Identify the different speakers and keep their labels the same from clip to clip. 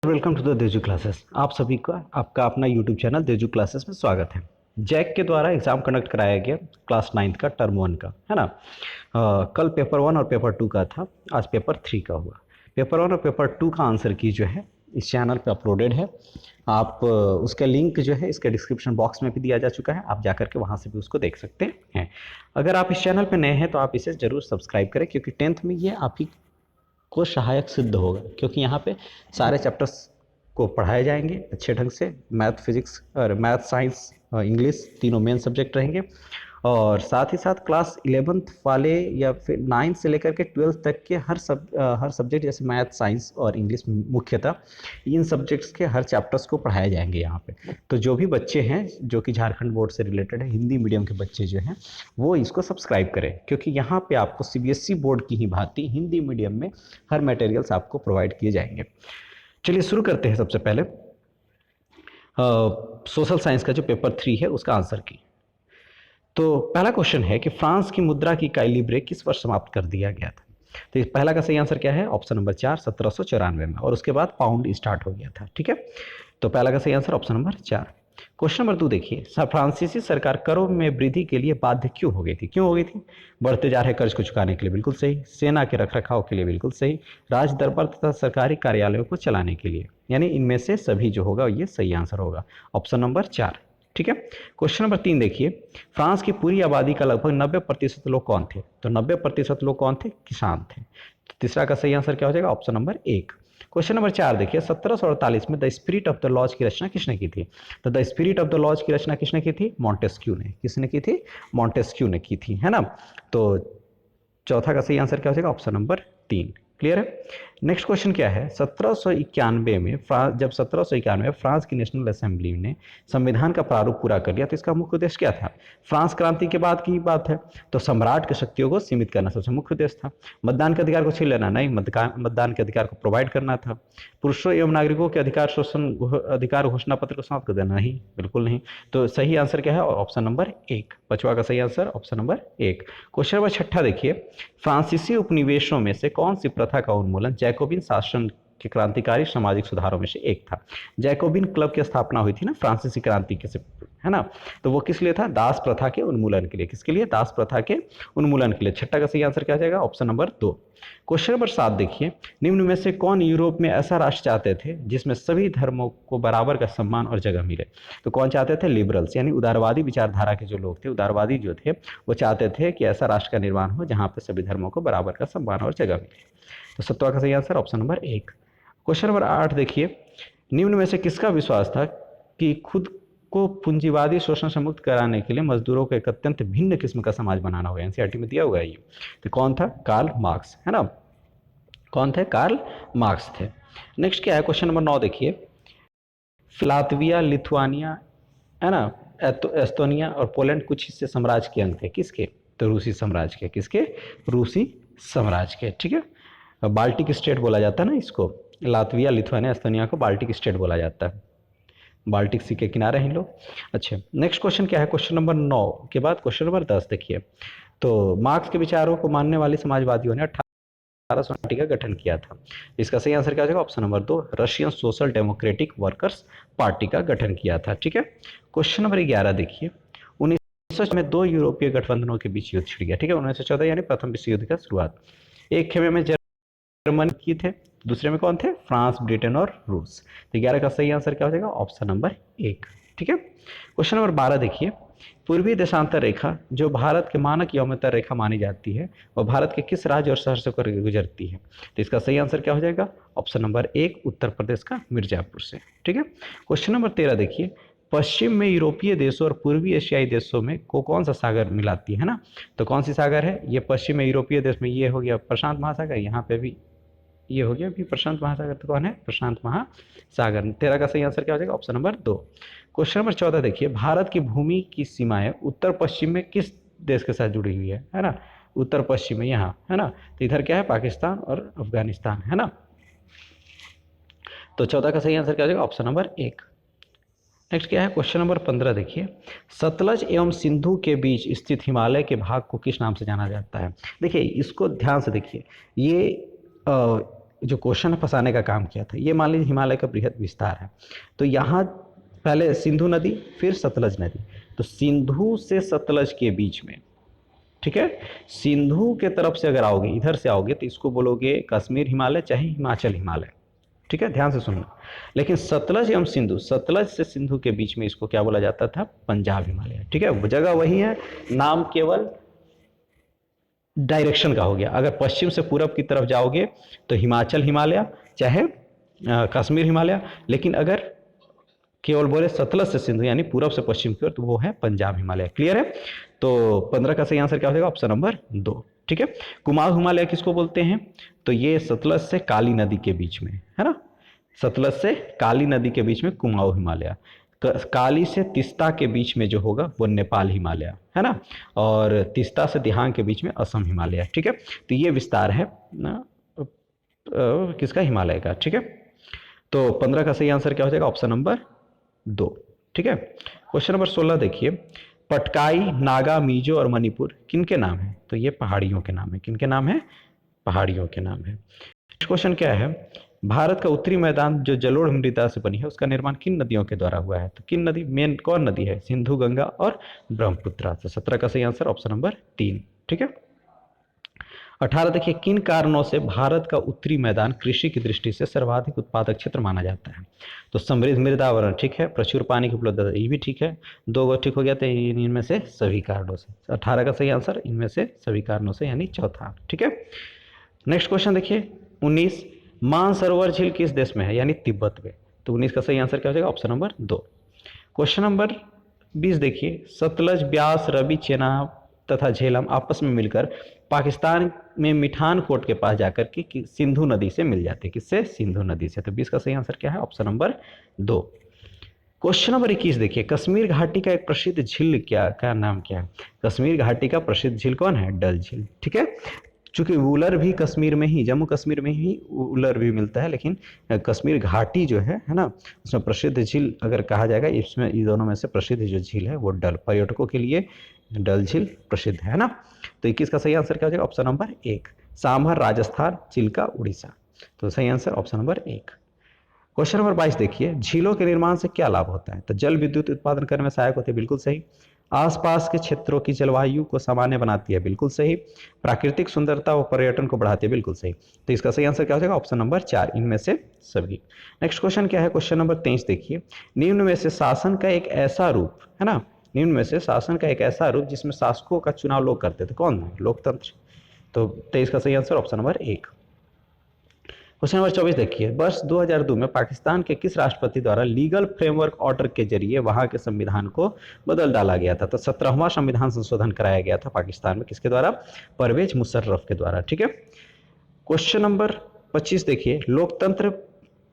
Speaker 1: Welcome to the देजू classes. आप सभी का आपका अपना यूट्यूब चैनल देजू क्लासेस में स्वागत है। जैक के द्वारा एग्जाम कंडक्ट कराया गया क्लास 9 का टर्म 1 का, है ना। कल पेपर 1 और पेपर 2 का था, आज पेपर 3 का हुआ। पेपर 1 और पेपर 2 का आंसर की जो है इस चैनल पे अपलोडेड है। आप उसका लिंक जो है इसके डिस्क्रिप्शन बॉक्स में भी दिया जा चुका है, आप जाकर के वहाँ से भी उसको देख सकते हैं। अगर आप इस चैनल पे नए हैं तो आप इसे ज़रूर सब्सक्राइब करें, क्योंकि 10th में ये आपकी को सहायक सिद्ध होगा, क्योंकि यहाँ पे सारे चैप्टर्स को पढ़ाए जाएंगे अच्छे ढंग से। मैथ, फिजिक्स और मैथ, साइंस और इंग्लिश तीनों मेन सब्जेक्ट रहेंगे। और साथ ही साथ क्लास 11th वाले या फिर 9 से लेकर के 12th तक के हर सब्जेक्ट जैसे मैथ, साइंस और इंग्लिश मुख्यतः इन सब्जेक्ट्स के हर चैप्टर्स को पढ़ाए जाएंगे यहाँ पे। तो जो भी बच्चे हैं जो कि झारखंड बोर्ड से रिलेटेड है, हिंदी मीडियम के बच्चे जो हैं वो इसको सब्सक्राइब करें, क्योंकि यहाँ पे आपको सीबीएसई बोर्ड की ही भांति हिंदी मीडियम में हर मटेरियल्स आपको प्रोवाइड किए जाएंगे। चलिए शुरू करते हैं। सबसे पहले सोशल साइंस का जो पेपर 3 है उसका आंसर की। तो पहला क्वेश्चन है कि फ्रांस की मुद्रा की इकाई लिब्रे किस वर्ष समाप्त कर दिया गया था। तो पहला का सही आंसर क्या है? ऑप्शन नंबर 4, 1794 में, और उसके बाद पाउंड स्टार्ट हो गया था। ठीक है, तो पहला का सही answer option number 4। Question number 2 देखिए, फ्रांसीसी सरकार करों में वृद्धि के लिए बाध्य क्यों हो गई थी? क्यों हो गई थी? बढ़ते जा रहे कर्ज को चुकाने के लिए, बिल्कुल सही। सेना के रखरखाव के लिए, बिल्कुल सही। राज दरबार तथा सरकारी कार्यालयों को चलाने के लिए, यानी इनमें से सभी जो होगा ये सही आंसर होगा, ऑप्शन नंबर 4। ठीक है, क्वेश्चन नंबर 3 देखिए, फ्रांस की पूरी आबादी का लगभग 90% लोग कौन थे? तो 90% लोग कौन थे? किसान थे। तो तीसरा का सही आंसर क्या हो जाएगा? Option number 1। क्वेश्चन नंबर 4 देखिए, 1748 में the spirit of the laws की रचना किसने की थी? तो the spirit of the laws की रचना किसने की थी? मॉन्टेस्क्यू ने। किसने की थी? मॉन्टेस्क्यू ने की थी, है ना। तो चौथा का सही आंसर क्या हो जाएगा? Option number 3। क्लियर है। नेक्स्ट क्वेश्चन क्या है, 1791 में जब 1791 में फ्रांस की नेशनल असेंबली ने संविधान का प्रारूप पूरा कर लिया, तो इसका मुख्य उद्देश्य क्या था? फ्रांस क्रांति के बाद की बात है, तो सम्राट की शक्तियों को सीमित करना सबसे मुख्य उद्देश्य था। मतदान के अधिकार को छीन लेना नहीं, मतदान के अधिकार को प्रोवाइड करना था। पुरुषों एवं नागरिकों के अधिकार घोषणा पत्र को समाप्त कर देना? नहीं, बिल्कुल नहीं। तो सही आंसर क्या है? Option number 1। पांचवा का सही answer option number 1। Question number 6 देखिए, फ्रांसीसी उपनिवेशों में से कौन सी प्रथा का उन्मूलन जैकोबिन शासन के क्रांतिकारी सामाजिक सुधारों में से एक था? जैकोबिन क्लब की स्थापना हुई थी ना फ्रांसीसी क्रांति के से, है ना। तो वो किस लिए था? दास प्रथा के उन्मूलन के लिए। किसके लिए? दास प्रथा के उन्मूलन के लिए। छठा का सही आंसर क्या जाएगा? Option number 2। क्वेश्चन नंबर 7 देखिए, निम्न में से कौन यूरोप में ऐसा राष्ट्र चाहते थे जिसमें सभी धर्मों को बराबर का सम्मान और जगह मिले? तो कौन चाहते थे? लिबरल्स, यानी उदारवादी विचारधारा के जो लोग थे, उदारवादी जो थे, वो चाहते थे कि ऐसा राष्ट्र का निर्माण हो जहां पर सभी धर्मों को बराबर का सम्मान और जगह मिले। तो सत्वा का सही answer option number 1। Question number 8 देखिए, निम्न में से किसका विश्वास था कि खुद को पूंजीवादी शोषण से मुक्त कराने के लिए मजदूरों को एक अत्यंत भिन्न किस्म का समाज बनाना होगा? एनसीईआरटी में दिया हुआ है ये। तो कौन था? कार्ल मार्क्स, है ना। कौन थे? कार्ल मार्क्स थे। नेक्स्ट क्या है? क्वेश्चन नंबर 9 देखिए, लातविया, लिथुआनिया, है ना, एस्तोनिया और पोलैंड कुछ हिस्से साम्राज्य के अंग थे। किसके? तो रूसी साम्राज्य के। किसके? रूसी साम्राज्य के। ठीक है, बाल्टिक स्टेट बोला जाता है ना इसको। लातविया, लिथुआनिया, एस्तोनिया को बाल्टिक स्टेट बोला जाता है। बाल्टिक सी के किनारे हैं लोग। अच्छा, नेक्स्ट क्वेश्चन क्या है? क्वेश्चन नंबर 9 के बाद क्वेश्चन नंबर 10 देखिए, तो मार्क्स के विचारों को मानने वाले समाजवादियों ने 1890 का गठन किया था। इसका सही आंसर क्या हो जाएगा? Option number 2, Russian social democratic workers party का गठन किया था। ठीक है, क्वेश्चन नंबर 11 देखिए, 1900 में दो यूरोपीय गठबंधनों के बीच युद्ध छिड़ गया। ठीक है, 1914 यानी प्रथम विश्व युद्ध का शुरुआत। एक खेमे में जर्मनी की थे, दूसरे में कौन थे? फ्रांस, ब्रिटेन और रूस। तो 11 का सही आंसर क्या हो जाएगा? Option number 1। ठीक है, क्वेश्चन नंबर 12 देखिए, पूर्वी देशांतर रेखा जो भारत के मानक यौमतर रेखा मानी जाती है, वह भारत के किस राज्य और शहर से होकर गुजरती है? तो इसका सही आंसर क्या हो जाएगा? ऑप्शन नंबर 1, उत्तर प्रदेश का मिर्जापुर से। ठीक है, क्वेश्चन नंबर 13 देखिए, पश्चिम में यूरोपीय देशों और पूर्वी एशियाई देशों में को कौन सा सागर मिलाती है ना? तो कौन सी सागर है ये? पश्चिम में यूरोपीय देश में ये हो गया प्रशांत महासागर, यहाँ पे भी ये हो गया भी प्रशांत महासागर। तो कौन है? प्रशांत महासागर। 13 का सही आंसर क्या हो जाएगा? Option number 2। क्वेश्चन नंबर 14 देखिए, भारत की भूमि की सीमाएं उत्तर पश्चिम में किस देश के साथ जुड़ी हुई है ना? उत्तर पश्चिम में यहाँ, है ना। तो इधर क्या है? पाकिस्तान और अफगानिस्तान, है ना। तो 14 का सही आंसर क्या हो जाएगा? Option number 1। नेक्स्ट क्या है? क्वेश्चन नंबर 15 देखिए, सतलज एवं सिंधु के बीच स्थित हिमालय के भाग को किस नाम से जाना जाता है? देखिए इसको ध्यान से देखिए, ये जो क्वेश्चन है फंसाने का काम किया था। ये मान लीजिए हिमालय का बृहद विस्तार है, तो यहाँ पहले सिंधु नदी फिर सतलज नदी, तो सिंधु से सतलज के बीच में, ठीक है, सिंधु के तरफ से अगर आओगे, इधर से आओगे, तो इसको बोलोगे कश्मीर हिमालय चाहे हिमाचल हिमालय, ठीक है, ध्यान से सुनना। लेकिन सतलज एवं सिंधु, सतलज से सिंधु के बीच में इसको क्या बोला जाता था, पंजाब हिमालय, ठीक है, जगह वही है, नाम केवल डायरेक्शन का हो गया। अगर पश्चिम से पूरब की तरफ जाओगे तो हिमाचल हिमालय चाहे कश्मीर हिमालय, लेकिन अगर केवल बोले सतलज से सिंधु यानी पूरब से पश्चिम की ओर, तो वो है पंजाब हिमालय। क्लियर है? तो 15 का सही आंसर क्या हो जाएगा, ऑप्शन नंबर 2, ठीक है। कुमाऊं हिमालय किसको बोलते हैं, तो ये सतलज से काली नदी के बीच में है ना, सतलज से काली नदी के बीच में कुमाऊं हिमालय, काली से तिस्ता के बीच में जो होगा वो नेपाल हिमालय है ना, और तिस्ता से दिहांग के बीच में असम हिमालय, ठीक है। तो ये विस्तार है ना किसका, हिमालय का, ठीक है। तो 15 का सही आंसर क्या हो जाएगा, ऑप्शन नंबर 2, ठीक है। क्वेश्चन नंबर 16 देखिए, पटकाई, नागा, मिजो और मणिपुर किनके नाम है, तो ये पहाड़ियों के नाम है। किनके नाम है, पहाड़ियों के नाम है। नेक्स्ट क्वेश्चन क्या है, भारत का उत्तरी मैदान जो जलोढ़ मृदा से बनी है उसका निर्माण किन नदियों के द्वारा हुआ है, तो किन नदी, मेन कौन नदी है, सिंधु, गंगा और ब्रह्मपुत्र। तो 17 का सही आंसर ऑप्शन नंबर 3, ठीक है। 18 देखिए, किन कारणों से भारत का उत्तरी मैदान कृषि की दृष्टि से सर्वाधिक उत्पादक क्षेत्र माना जाता है, तो समृद्ध मृदावरण, ठीक है, प्रचुर पानी की उपलब्धता, ये भी ठीक है, 2 ठीक हो गया, तो इनमें से सभी कारणों से। 18 का सही आंसर इनमें से सभी कारणों से यानी चौथा, ठीक है। नेक्स्ट क्वेश्चन देखिए 19, मानसरोवर झील किस देश में है, यानी तिब्बत में। तो 19 का सही आंसर क्या हो जाएगा, ऑप्शन नंबर 2। क्वेश्चन नंबर 20 देखिए, सतलज, ब्यास, रवि, चेनाब तथा झेलम आपस में मिलकर पाकिस्तान में मिठान कोट के पास जाकर के सिंधु नदी से मिल जाते हैं। किससे, सिंधु नदी से। तो 20 का सही आंसर क्या है, ऑप्शन नंबर 2। क्वेश्चन नंबर 21 देखिए, कश्मीर घाटी का एक प्रसिद्ध झील क्या नाम क्या है, कश्मीर घाटी का प्रसिद्ध झील कौन है, डल झील, ठीक है। चूंकि वुलर भी कश्मीर में ही, जम्मू कश्मीर में ही वुलर भी मिलता है, लेकिन कश्मीर घाटी जो है ना, उसमें प्रसिद्ध झील अगर कहा जाएगा, इसमें इन दोनों में से प्रसिद्ध जो झील है वो डल, पर्यटकों के लिए डल झील प्रसिद्ध है ना। तो 21 का सही आंसर क्या हो जाएगा, ऑप्शन नंबर 1, सांभर राजस्थान, चिल्का उड़ीसा। तो सही answer option number 1। Question number 22 देखिए, झीलों के निर्माण से क्या लाभ होता है, तो जल विद्युत उत्पादन करने में सहायक होते हैं, बिल्कुल सही। आसपास के क्षेत्रों की जलवायु को सामान्य बनाती है, बिल्कुल सही। प्राकृतिक सुंदरता और पर्यटन को बढ़ाती है, बिल्कुल सही। तो इसका सही आंसर क्या हो जाएगा, ऑप्शन नंबर 4, इनमें से सभी। नेक्स्ट क्वेश्चन क्या है, क्वेश्चन नंबर 23 देखिए, निम्न में से शासन का एक ऐसा रूप है ना, निम्न में से शासन का एक ऐसा रूप जिसमें शासकों का चुनाव लोग करते थे, कौन है, लोकतंत्र। तो 23 का सही answer option number 1। Question number 24 देखिए, वर्ष 2002 में पाकिस्तान के किस राष्ट्रपति द्वारा लीगल फ्रेमवर्क ऑर्डर के जरिए वहां के संविधान को बदल डाला गया था, तो 17वां संविधान संशोधन कराया गया था पाकिस्तान में, किसके द्वारा, परवेज मुशर्रफ के द्वारा, ठीक है। क्वेश्चन नंबर 25 देखिए, लोकतंत्र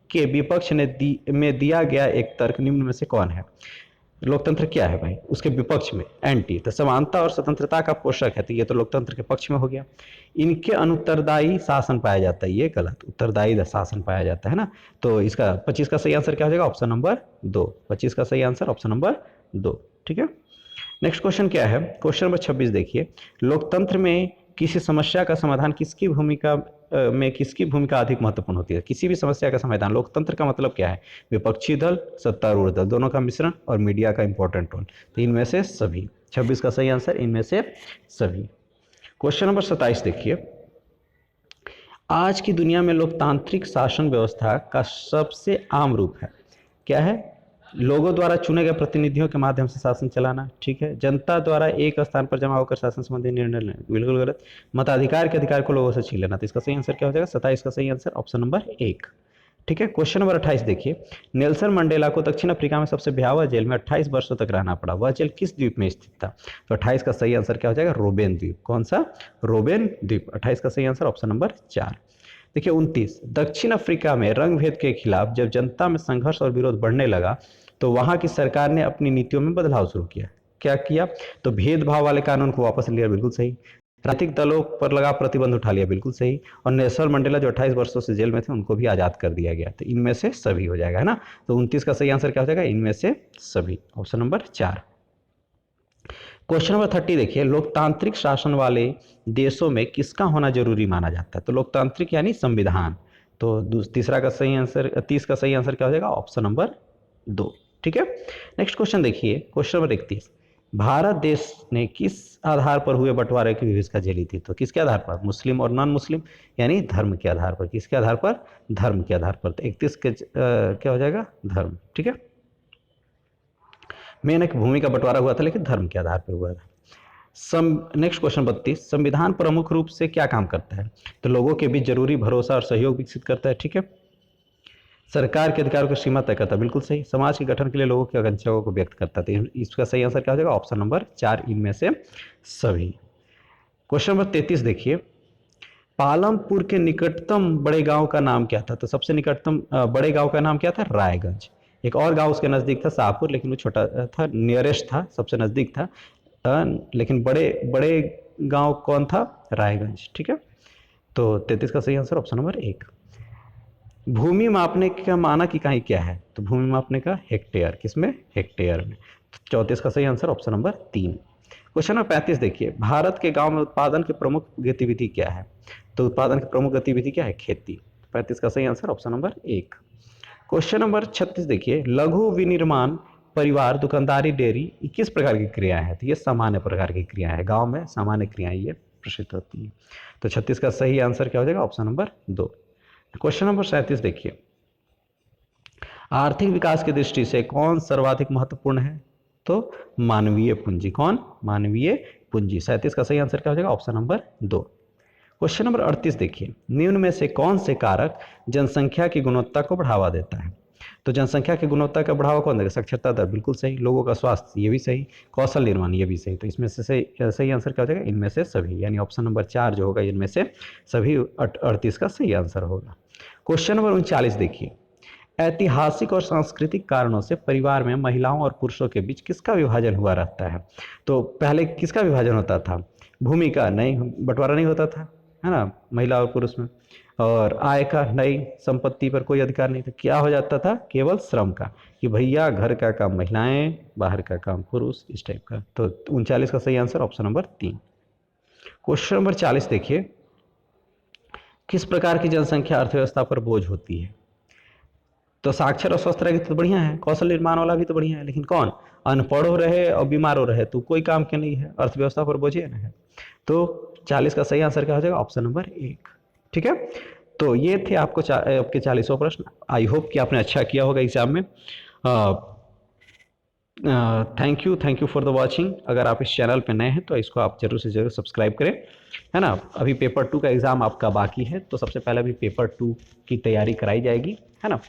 Speaker 1: के विपक्ष में दिया गया एक तर्क निम्न में से कौन है, लोकतंत्र क्या है भाई, उसके विपक्ष में एंटी, तो समानता और स्वतंत्रता का पोषक है, तो ये तो लोकतंत्र के पक्ष में हो गया। इनके अनुत्तरदायी शासन पाया जाता है, ये गलत, उत्तरदायी शासन पाया जाता है ना। तो इसका 25 का सही आंसर क्या हो जाएगा, ऑप्शन नंबर 2, 25 का सही आंसर ऑप्शन नंबर 2, ठीक है। नेक्स्ट क्वेश्चन क्या है, क्वेश्चन नंबर 26 देखिए, लोकतंत्र में किसी समस्या का समाधान किसकी भूमिका अधिक महत्वपूर्ण होती है, किसी भी समस्या का समाधान, लोकतंत्र का मतलब क्या है, विपक्षी दल, सत्तारूढ़ दल, दोनों का मिश्रण और मीडिया का इंपॉर्टेंट रोल, तो इनमें से सभी। 26 का सही आंसर इनमें से सभी। क्वेश्चन नंबर 27 देखिए, आज की दुनिया में लोकतांत्रिक शासन व्यवस्था का सबसे आम रूप है, क्या है, लोगों द्वारा चुने गए प्रतिनिधियों के माध्यम से शासन चलाना, ठीक है। जनता द्वारा एक स्थान पर जमा होकर शासन संबंधी निर्णय लेना, बिल्कुल गलत। मताधिकार के अधिकार को लोगों से छीन लेना, तो इसका सही आंसर क्या हो जाएगा, 27 का सही आंसर ऑप्शन नंबर 1, ठीक है। क्वेश्चन नंबर 28 देखिए, नेल्सन मंडेला को दक्षिण अफ्रीका में सबसे भयावह जेल में 28 वर्षों तक रहना पड़ा, वह जेल किस द्वीप में स्थित था, तो 28 का सही आंसर क्या हो जाएगा, रोबेन द्वीप। कौन सा, रोबेन द्वीप। 28 का सही आंसर ऑप्शन नंबर 4। देखिए 29, दक्षिण अफ्रीका में रंग भेद के खिलाफ जब जनता में संघर्ष और विरोध बढ़ने लगा तो वहां की सरकार ने अपनी नीतियों में बदलाव शुरू किया, क्या किया, तो भेदभाव वाले कानून को वापस लिया, बिल्कुल सही। राजनीतिक दलों पर लगा प्रतिबंध उठा लिया, बिल्कुल सही। और नेल्सन मंडेला जो 28 वर्षों से जेल में थे उनको भी आजाद कर दिया गया, तो इनमें से सभी हो जाएगा, है ना। तो 29 का सही आंसर क्या हो जाएगा, इनमें से सभी, ऑप्शन नंबर 4। क्वेश्चन नंबर 30 देखिए, लोकतांत्रिक शासन वाले देशों में किसका होना जरूरी माना जाता है, तो लोकतांत्रिक यानी संविधान, तो तीसरा का सही आंसर 30 का सही आंसर क्या हो जाएगा? Option number 2। ठीक है, नेक्स्ट क्वेश्चन देखिए, क्वेश्चन नंबर 31। भारत देश ने किस आधार पर हुए बंटवारे की विवशता झेली थी? तो किसके आधार पर? मुस्लिम और नॉन मुस्लिम, यानी धर्म के आधार पर। किसके आधार पर? धर्म के आधार पर। तो 31 के क्या हो जाएगा? धर्म। ठीक है, मेन एक भूमि का बंटवारा हुआ था लेकिन धर्म के आधार पर हुआ था। Next question 32। संविधान प्रमुख रूप से क्या काम करता है? तो लोगों के बीच जरूरी भरोसा और सहयोग विकसित करता है। ठीक है, सरकार के अधिकारों की सीमा तय करता है, बिल्कुल सही। समाज के गठन के लिए लोगों की आकांक्षाओं को व्यक्त करता है। तो इसका सही आंसर क्या हो जाएगा? ऑप्शन नंबर 4, इनमें से सभी। क्वेश्चन नंबर 33 देखिए, पालमपुर के निकटतम बड़े गांव का नाम क्या था? तो सबसे निकटतम बड़े गांव का नाम क्या था? रायगंज। एक और गांव उसके नजदीक था, शाहपुर, लेकिन वो छोटा था, नियरेस्ट था, सबसे नजदीक था। लेकिन बड़े बड़े गांव कौन था? रायगंज। ठीक है, तो 33 का सही आंसर ऑप्शन नंबर 1। भूमि मापने का मानक इकाई क्या है? तो भूमि मापने का हेक्टेयर। किसमें? हेक्टेयर में। तो 34 का सही answer option number 3। Question number 35 देखिए, भारत के गांव में उत्पादन की प्रमुख गतिविधि क्या है? तो उत्पादन की प्रमुख गतिविधि क्या है? खेती। 35 का सही answer option number 1। Question number 36 देखिए, लघु विनिर्माण, परिवार, दुकानदारी, डेयरी, ये किस प्रकार की क्रियाएं हैं? तो ये सामान्य प्रकार की क्रियाएं हैं, गांव में सामान्य क्रियाएं ये प्रसिद्ध होती है। तो 36 का सही आंसर क्या हो जाएगा? Option number 2। क्वेश्चन नंबर 37 देखिए, आर्थिक विकास की दृष्टि से कौन सर्वाधिक महत्वपूर्ण है? तो मानवीय पूंजी। कौन? मानवीय पूंजी। 37 का सही आंसर क्या हो जाएगा? Option number 2। क्वेश्चन नंबर 38 देखिए, निम्न में से कौन से कारक जनसंख्या की गुणवत्ता को बढ़ावा देता है? तो जनसंख्या की गुणवत्ता का बढ़ावा कौन देगा? साक्षरता दर, बिल्कुल सही। लोगों का स्वास्थ्य, ये भी सही। कौशल निर्माण, ये भी सही। तो इसमें से सही आंसर क्या हो जाएगा? इनमें से सभी, यानी ऑप्शन नंबर 4 जो होगा इनमें से सभी 38 का सही आंसर होगा। क्वेश्चन नंबर 39 देखिए, ऐतिहासिक और सांस्कृतिक कारणों से परिवार में महिलाओं और पुरुषों के बीच किसका विभाजन हुआ रहता है? तो पहले किसका विभाजन होता था? भूमि का नहीं, बंटवारा नहीं होता था, है ना, महिला और पुरुष में। और आय का नहीं, संपत्ति पर कोई अधिकार नहीं था। क्या हो जाता था? केवल श्रम का, कि भैया घर का काम महिलाएं, बाहर का काम पुरुष, इस टाइप का। तो 39 का सही answer option number 3। Question number 40 देखिए, किस प्रकार की जनसंख्या अर्थव्यवस्था पर बोझ होती है? तो साक्षर और स्वस्थ रहेगी तो बढ़िया है, कौशल निर्माण वाला भी तो बढ़िया है, लेकिन कौन? अनपढ़ हो रहे और बीमार हो रहे तो कोई काम के नहीं है, अर्थव्यवस्था पर बोझे ना है। तो 40 का सही आंसर क्या हो जाएगा? Option number 1। ठीक है, तो ये थे आपके 40 प्रश्न। आई होप कि आपने अच्छा किया होगा एग्जाम में। Thank you for the watching. अगर आप इस चैनल पे नए हैं तो इसको आप जरूर से जरूर सब्सक्राइब करें, है ना। अभी पेपर 2 का एग्ज़ाम आपका बाकी है, तो सबसे पहले अभी पेपर 2 की तैयारी कराई जाएगी, है ना।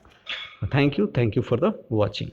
Speaker 1: Thank you for the watching.